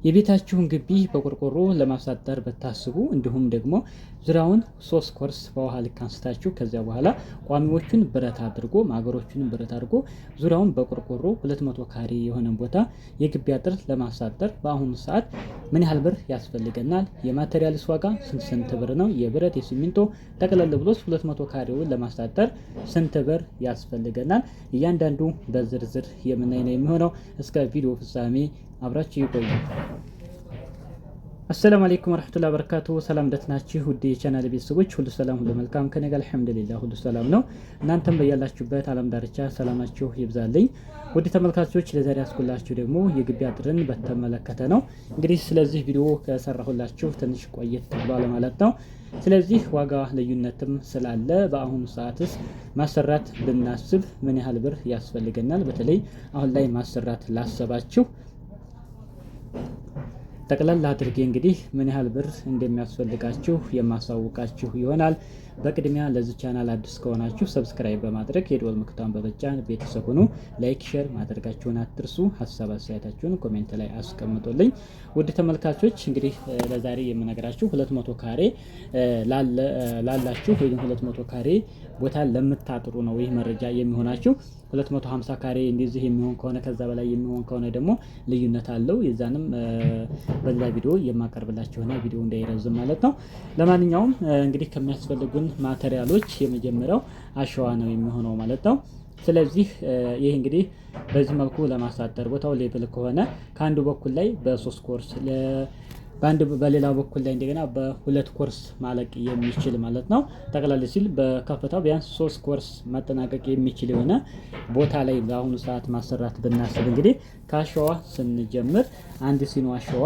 የቤታችሁን ግቢ በቆርቆሮ ለማሳጠር ብታስቡ እንዲሁም ደግሞ ዙሪያውን 3 ኮርስ በውሃ ልክ አንስታችሁ ከዚያ በኋላ ቋሚዎቹን ብረት አድርጎ ማገሮቹን ብረት አድርጎ ዙሪያውን በቆርቆሮ 200 ካሬ የሆነ ቦታ የግቢ አጥር ለማሳጠር በአሁኑ ሰዓት ምን ያህል ብር ያስፈልገናል? የማቴሪያልስ ዋጋ ስንት ብር ነው? የብረት የሲሚንቶ ጠቅለል ብሎስ 200 ካሬውን ለማሳጠር ስንት ብር ያስፈልገናል? እያንዳንዱ በዝርዝር የምናይ ነው የሚሆነው። እስከ ቪዲዮ ፍጻሜ አብራችሁ ይቆዩ። አሰላሙ አለይኩም ወራህመቱላሂ ወበረካቱ። ሰላም እንደት ናችሁ? ውድ የቻናል ቤተሰቦች ሁሉ ሰላም ሁሉ መልካም ከኔ ጋር አልሐምዱሊላህ ሁሉ ሰላም ነው። እናንተም በያላችሁበት ዓለም ዳርቻ ሰላማችሁ ይብዛልኝ። ውድ ተመልካቾች ለዛሬ ያስኩላችሁ ደግሞ የግቢ አጥርን በተመለከተ ነው። እንግዲህ ስለዚህ ቪዲዮ ከሰራሁላችሁ ትንሽ ቆየት ብሏል ማለት ነው። ስለዚህ ዋጋ ልዩነትም ስላለ በአሁኑ ሰዓትስ ማሰራት ብናስብ ምን ያህል ብር ያስፈልገናል? በተለይ አሁን ላይ ማሰራት ላሰባችሁ ጠቅላላ አድርጌ እንግዲህ ምን ያህል ብር እንደሚያስፈልጋችሁ የማሳውቃችሁ ይሆናል። በቅድሚያ ለዚህ ቻናል አዲስ ከሆናችሁ ሰብስክራይብ በማድረግ የደወል ምልክቱን በመጫን ቤተሰብ ሁኑ። ላይክ፣ ሼር ማድረጋችሁን አትርሱ። ሀሳብ አስተያየታችሁን ኮሜንት ላይ አስቀምጡልኝ። ውድ ተመልካቾች እንግዲህ ለዛሬ የምነግራችሁ 200 ካሬ ላላችሁ ወይም 200 ካሬ ቦታ ለምታጥሩ ነው ይህ መረጃ የሚሆናችሁ። 250 ካሬ እንደዚህ የሚሆን ከሆነ ከዛ በላይ የሚሆን ከሆነ ደግሞ ልዩነት አለው። የዛንም በሌላ ቪዲዮ የማቀርብላችሁ ሆነ ቪዲዮ እንዳይረዝም ማለት ነው። ለማንኛውም እንግዲህ ከሚያስፈልጉን ማቴሪያሎች የመጀመሪያው አሸዋ ነው የሚሆነው ማለት ነው። ስለዚህ ይህ እንግዲህ በዚህ መልኩ ለማሳጠር ቦታው ሌብል ከሆነ ከአንዱ በኩል ላይ በ3 ኮርስ በሌላ በኩል ላይ እንደገና በ2 ኮርስ ማለቅ የሚችል ማለት ነው። ጠቅላላ ሲል በከፍታው ቢያንስ 3 ኮርስ ማጠናቀቅ የሚችል የሆነ ቦታ ላይ በአሁኑ ሰዓት ማሰራት ብናስብ እንግዲህ ከአሸዋ ስንጀምር 1 ሲኖ አሸዋ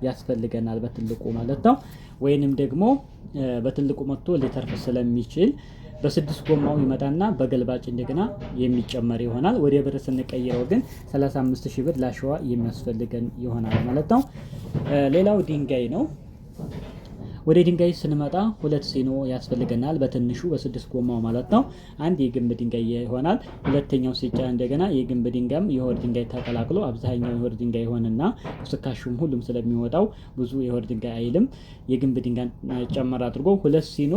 ያስፈልገናል በትልቁ ማለት ነው። ወይንም ደግሞ በትልቁ መጥቶ ሊተርፍ ስለሚችል በ6 ጎማው ይመጣና በገልባጭ እንደገና የሚጨመር ይሆናል። ወደ ብር ስንቀይረው ግን 35000 ብር ለአሸዋ የሚያስፈልገን ይሆናል ማለት ነው። ሌላው ድንጋይ ነው። ወደ ድንጋይ ስንመጣ 2 ሲኖ ያስፈልገናል በትንሹ በ6 ጎማው ማለት ነው። አንድ የግንብ ድንጋይ ይሆናል። ሁለተኛው ሲጫን እንደገና የግንብ ድንጋይም የሆድ ድንጋይ ተቀላቅሎ አብዛኛው የሆድ ድንጋይ ይሆንና ስካሹም ሁሉም ስለሚወጣው ብዙ የሆድ ድንጋይ አይልም። የግንብ ድንጋይ ጨመር አድርጎ 2 ሲኖ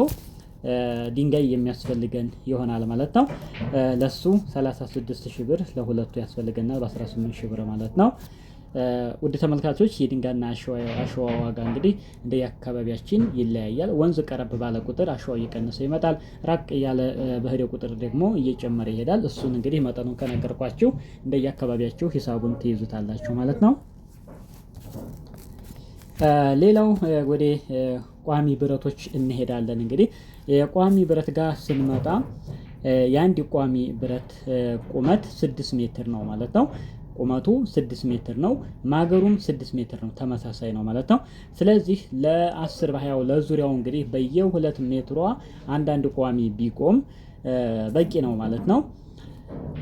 ድንጋይ የሚያስፈልገን ይሆናል ማለት ነው። ለሱ 36000 ብር ለሁለቱ ያስፈልገናል በ18000 ብር ማለት ነው። ውድ ተመልካቾች የድንጋይና አሸዋ ዋጋ እንግዲህ እንደየአካባቢያችን ይለያያል። ወንዝ ቀረብ ባለ ቁጥር አሸዋው እየቀነሰ ይመጣል። ራቅ ያለ በሄደ ቁጥር ደግሞ እየጨመረ ይሄዳል። እሱን እንግዲህ መጠኑን ከነገርኳችሁ እንደየአካባቢያችሁ ሂሳቡን ትይዙታላችሁ ማለት ነው። ሌላው ወደ ቋሚ ብረቶች እንሄዳለን። እንግዲህ የቋሚ ብረት ጋር ስንመጣ የአንድ ቋሚ ብረት ቁመት 6 ሜትር ነው ማለት ነው። ቁመቱ 6 ሜትር ነው። ማገሩም 6 ሜትር ነው። ተመሳሳይ ነው ማለት ነው። ስለዚህ ለ10 በ20 ለዙሪያው እንግዲህ በየ2 ሜትሯ አንዳንድ ቋሚ ቢቆም በቂ ነው ማለት ነው።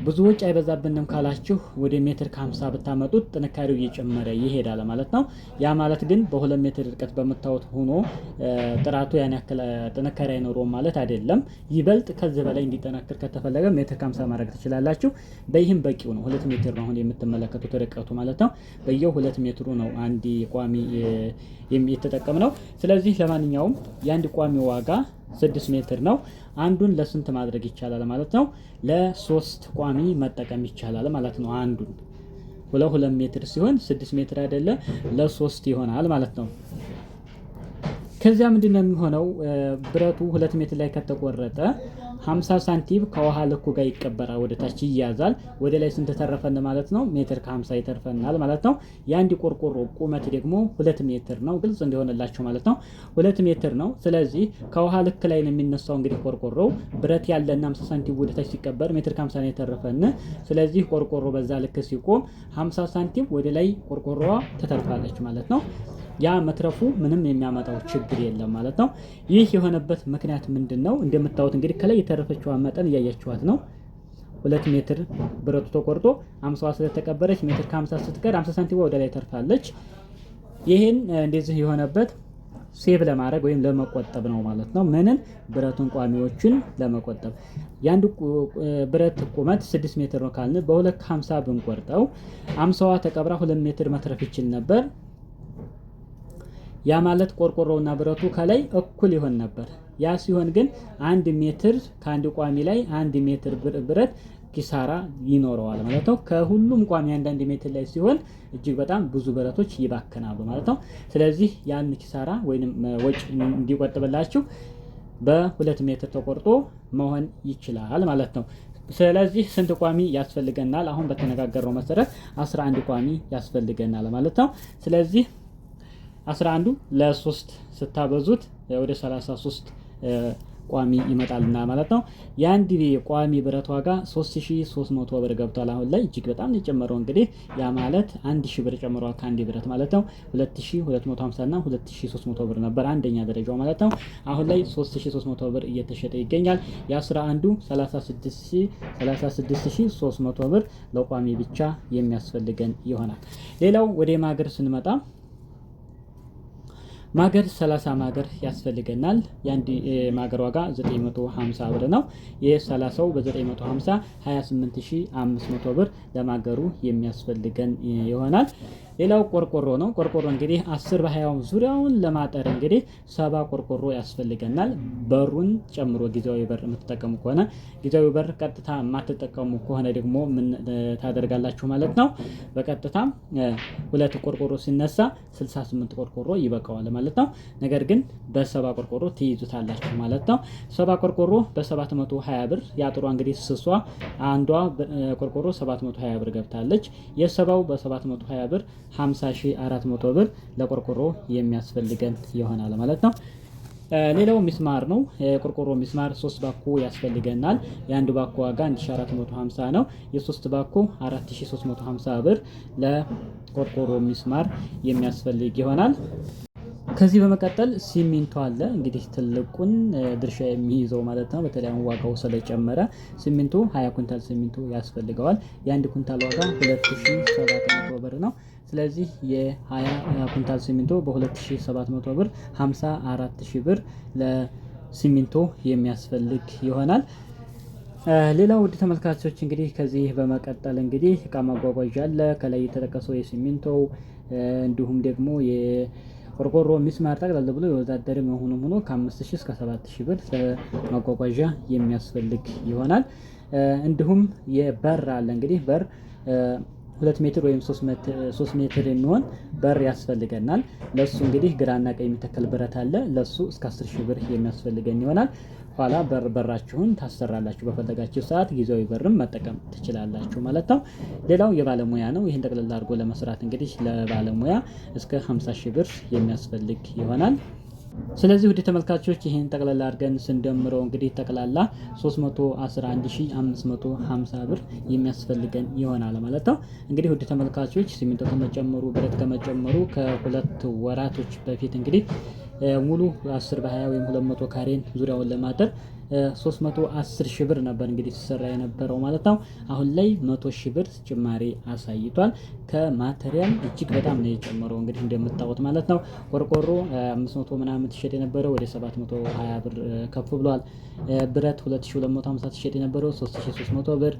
ብዙ ወጪ አይበዛብንም ካላችሁ ወደ ሜትር ከ50 ብታመጡት ጥንካሬው እየጨመረ ይሄዳል ማለት ነው። ያ ማለት ግን በ2 ሜትር ርቀት በመታወት ሆኖ ጥራቱ ያን ያክል ጥንካሬ አይኖረውም ማለት አይደለም። ይበልጥ ከዚህ በላይ እንዲጠነክር ከተፈለገ ሜትር ከ50 ማድረግ ትችላላችሁ። በይህም በቂው ነው። 2 ሜትር ነው አሁን የምትመለከቱት ርቀቱ ማለት ነው። በየ2 ሜትሩ ነው አንድ ቋሚ የተጠቀምነው። ስለዚህ ለማንኛውም የአንድ ቋሚ ዋጋ 6 ሜትር ነው። አንዱን ለስንት ማድረግ ይቻላል ማለት ነው? ለ3 ቋሚ መጠቀም ይቻላል ማለት ነው። አንዱን 2 ሜትር ሲሆን 6 ሜትር አይደለ ለ3 ይሆናል ማለት ነው። ከዚያ ምንድነው የሚሆነው? ብረቱ 2 ሜትር ላይ ከተቆረጠ 50 ሳንቲም ከውሃ ልኩ ጋር ይቀበራል፣ ወደ ታች ይያዛል። ወደ ላይ ስንት ተረፈን ማለት ነው? ሜትር ከ50 ይተርፈናል ማለት ነው። የአንድ ቆርቆሮ ቁመት ደግሞ 2 ሜትር ነው። ግልጽ እንዲሆንላችሁ ማለት ነው 2 ሜትር ነው። ስለዚህ ከውሃ ልክ ላይ ነው የሚነሳው። እንግዲህ ቆርቆሮ ብረት ያለና 50 ሳንቲም ወደ ታች ሲቀበር ሜትር ከ50 ነው የተረፈን። ስለዚህ ቆርቆሮ በዛ ልክ ሲቆም 50 ሳንቲም ወደ ላይ ቆርቆሮዋ ትተርፋለች ማለት ነው። ያ መትረፉ ምንም የሚያመጣው ችግር የለም ማለት ነው። ይህ የሆነበት ምክንያት ምንድነው? እንደምታዩት እንግዲህ ከላይ የተረፈችዋ መጠን እያያችኋት ነው። 2 ሜትር ብረቱ ተቆርጦ 50 ስለተቀበረች ሜትር ከ50 ስትቀር 50 ሳንቲም ወደ ላይ ተርፋለች። ይሄን እንደዚህ የሆነበት ሴቭ ለማድረግ ወይም ለመቆጠብ ነው ማለት ነው። ምንን? ብረቱን ቋሚዎችን ለመቆጠብ። የአንድ ብረት ቁመት 6 ሜትር ነው ካልን በ250 ብንቆርጠው 50ዋ ተቀብራ 2 ሜትር መትረፍ ይችል ነበር። ያ ማለት ቆርቆሮውና ብረቱ ከላይ እኩል ይሆን ነበር። ያ ሲሆን ግን 1 ሜትር ከአንድ ቋሚ ላይ 1 ሜትር ብረት ኪሳራ ይኖረዋል ማለት ነው። ከሁሉም ቋሚ 1 ሜትር ላይ ሲሆን እጅግ በጣም ብዙ ብረቶች ይባከናሉ ማለት ነው። ስለዚህ ያን ኪሳራ ወይንም ወጪ እንዲቆጥብላችሁ በ2 ሜትር ተቆርጦ መሆን ይችላል ማለት ነው። ስለዚህ ስንት ቋሚ ያስፈልገናል? አሁን በተነጋገረው መሰረት 11 ቋሚ ያስፈልገናል ማለት ነው። ስለዚህ 11ዱ ለ3 ስታበዙት ወደ 33 ቋሚ ይመጣልና ማለት ነው። የአንድ ቋሚ ብረት ዋጋ 3300 ብር ገብቷል። አሁን ላይ እጅግ በጣም የጨመረው እንግዲህ ያ ማለት 1000 ብር ጨምሯል ከአንድ ብረት ማለት ነው። 2250 እና 2300 ብር ነበር አንደኛ ደረጃው ማለት ነው። አሁን ላይ 3300 ብር እየተሸጠ ይገኛል። የ11ዱ 36300 ብር ለቋሚ ብቻ የሚያስፈልገን ይሆናል። ሌላው ወደ ማገር ስንመጣ ማገር 30 ማገር ያስፈልገናል። የአንድ ማገር ዋጋ 950 ብር ነው። የ30ው በ950 28500 ብር ለማገሩ የሚያስፈልገን ይሆናል። ሌላው ቆርቆሮ ነው። ቆርቆሮ እንግዲህ 10 በ20 ዙሪያውን ለማጠር እንግዲህ 70 ቆርቆሮ ያስፈልገናል። በሩን ጨምሮ ጊዜያዊ በር የምትጠቀሙ ከሆነ ጊዜያዊ በር ቀጥታ የማትጠቀሙ ከሆነ ደግሞ ምን ታደርጋላችሁ ማለት ነው። በቀጥታ 2 ቆርቆሮ ሲነሳ 68 ቆርቆሮ ይበቃዋል ማለት ነው። ነገር ግን በ70 ቆርቆሮ ትይዙታላችሁ ማለት ነው። 70 ቆርቆሮ በ720 ብር ያጥሯ እንግዲህ ስሷ አንዷ ቆርቆሮ 720 ብር ገብታለች። የሰባው በ720 ብር 50400 ብር ለቆርቆሮ የሚያስፈልገን ይሆናል ማለት ነው። ሌላው ሚስማር ነው። የቆርቆሮ ሚስማር 3 ባኮ ያስፈልገናል። የአንድ ባኮ ዋጋ 1450 ነው። የ3 ባኮ 4350 ብር ለቆርቆሮ ሚስማር የሚያስፈልግ ይሆናል። ከዚህ በመቀጠል ሲሚንቶ አለ። እንግዲህ ትልቁን ድርሻ የሚይዘው ማለት ነው። በተለይ ዋጋው ስለጨመረ ሲሚንቶ 20 ኩንታል ሲሚንቶ ያስፈልገዋል። የአንድ ኩንታል ዋጋ 2700 ብር ነው። ስለዚህ የ20 ኩንታል ሲሚንቶ በ2700 ብር 54000 ብር ለሲሚንቶ የሚያስፈልግ ይሆናል። ሌላው ውድ ተመልካቾች እንግዲህ ከዚህ በመቀጠል እንግዲህ እቃ ማጓጓዣ አለ። ከላይ የተጠቀሰው የሲሚንቶ እንዲሁም ደግሞ ቆርቆሮ ሚስማር ጠቅላላ ብሎ የወዛደር መሆኑም ሆኖ ከ5000 እስከ 7000 ብር ለማጓጓዣ የሚያስፈልግ ይሆናል። እንዲሁም የበር አለ። እንግዲህ በር 2 ሜትር ወይም 3 ሜትር የሚሆን በር ያስፈልገናል። ለሱ እንግዲህ ግራና ቀኝ የሚተከል ብረት አለ። ለሱ እስከ 10000 ብር የሚያስፈልገን ይሆናል። ኋላ በራችሁን ታሰራላችሁ። በፈለጋችሁ ሰዓት ጊዜያዊ በርም መጠቀም ትችላላችሁ ማለት ነው። ሌላው የባለሙያ ነው። ይህን ጠቅላላ አድርጎ ለመስራት እንግዲህ ለባለሙያ እስከ 50000 ብር የሚያስፈልግ ይሆናል። ስለዚህ ውድ ተመልካቾች ይህን ጠቅላላ አድርገን ስንደምረው እንግዲህ ጠቅላላ 311550 ብር የሚያስፈልገን ይሆናል ማለት ነው። እንግዲህ ውድ ተመልካቾች ሲሚንቶ ከመጨመሩ ብረት ከመጨመሩ ከ2 ወራቶች በፊት እንግዲህ ሙሉ 10 በ20 ወይም 200 ካሬን ዙሪያውን ለማጠር 310,000 ብር ነበር እንግዲህ ሲሰራ የነበረው ማለት ነው። አሁን ላይ 100,000 ብር ጭማሪ አሳይቷል። ከማቴሪያል እጅግ በጣም ነው የጨመረው እንግዲህ እንደምታዩት ማለት ነው። ቆርቆሮ 500 ምናምን ትሸጥ የነበረው ወደ 720 ብር ከፍ ብሏል። ብረት 2250 ትሸጥ የነበረው 3300 ብር፣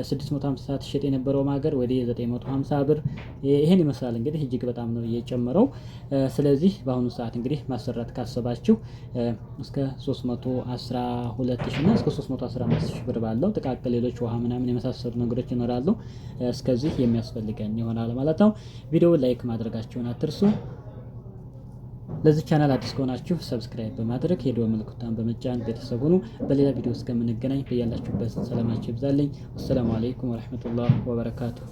650 ትሸጥ የነበረው ማገር ወደ 950 ብር። ይሄን ይመስላል እንግዲህ እጅግ በጣም ነው የጨመረው። ስለዚህ በአሁኑ ሰዓት እንግዲህ ማሰራት ካሰባችሁ እስከ 312,000 እና እስከ 315,000 ብር ባለው ጥቃቅን ሌሎች ውሃ ምናምን የመሳሰሉ ነገሮች ይኖራሉ። እስከዚህ የሚያስፈልገን ይሆናል ማለት ነው። ቪዲዮ ላይክ ማድረጋችሁን አትርሱ። ለዚህ ቻናል አዲስ ከሆናችሁ ሰብስክራይብ በማድረግ የደወል ምልክቱን በመጫን ቤተሰብ ሁኑ። በሌላ ቪዲዮ እስከምንገናኝ በያላችሁበት ሰላማችሁ ይብዛልኝ። ወሰላሙ አለይኩም ወራህመቱላሂ ወበረካቱሁ።